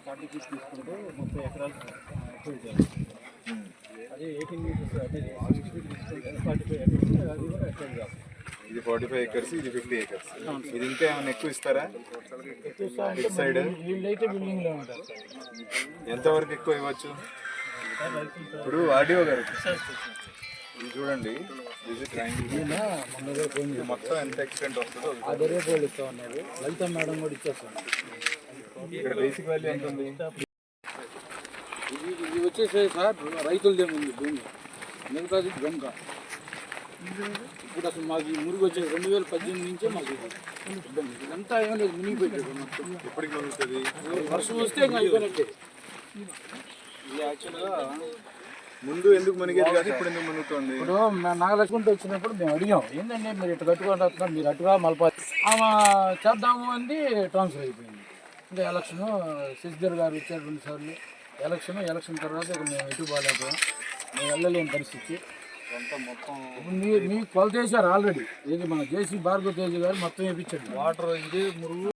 40 feet తీసుకుంటే 30 ఎకరాలు approve చేయాలి. అదే 18 మీటర్స్ అంటే 60 ఫీట్ తీసుకుంటే 45 ఎకర్స్ అది కూడా అప్రూవ్ చేయాలి. ఇది 45 ఎకర్స్, ఇది 50 ఎకర్స్. ఇది ఇంకా ఏమైనా ఎక్కువ ఇస్తారా? ఎక్కువ సైడ్ వీళ్ళైతే బిల్డింగ్లో ఉంటారు సార్. ఎంతవరకు ఎక్కువ ఇవ్వచ్చు? ఇప్పుడు ఆర్డీఓ గారు ఇది చూడండి, మొత్తం ఎంత ఎక్స్టెంట్ వస్తుందో అదే రేపు ఇస్తా ఉన్నారు. లలిత మేడం కూడా ఇచ్చేస్తాను. ఇక్కడ బేసిక్ వాల్యూ ఎంత ఉంది? ఇది వచ్చేసే సార్ రైతులదేముంది భూమి, మిగతాది గంగ. ఇప్పుడు అసలు మాకు ఈ మురుగు వచ్చేది 2018 నుంచే మాకు ఇబ్బంది. ఇదంతా ఏమో లేదు, మునిగిపోయాడు మొత్తం. ఎప్పటికి మునుగుతుంది? వర్షం వస్తే ఇంకా అయిపోయినట్టే. ఇది యాక్చువల్గా ముందు ఎందుకు మునిగేది కాదు, ఇప్పుడు ఎందుకు మునుగుతుంది? ఇప్పుడు నాగలక్ష్మితో వచ్చినప్పుడు మేము అడిగాం, ఏంటంటే మీరు ఇటు కట్టుకుంటున్నాం, మీరు అటుగా మలపా ఆమె చేద్దాము అంది, ట్రాన్స్ఫర్ అయిపోయింది. ఇంకా ఎలక్షన్ శశిధర్ గారు వచ్చారు 2 సార్లు. ఎలక్షన్ తర్వాత ఇక మేము ఎటు బాగాలేకపోయాం, మేము వెళ్ళలేని పరిస్థితి. ఇప్పుడు మీకు కొలత వేసారు ఆల్రెడీ. ఇది మన జేసీ భార్గవ తేజ్ గారు మొత్తం వేయించండి. వాటర్ ఇదే మురుగు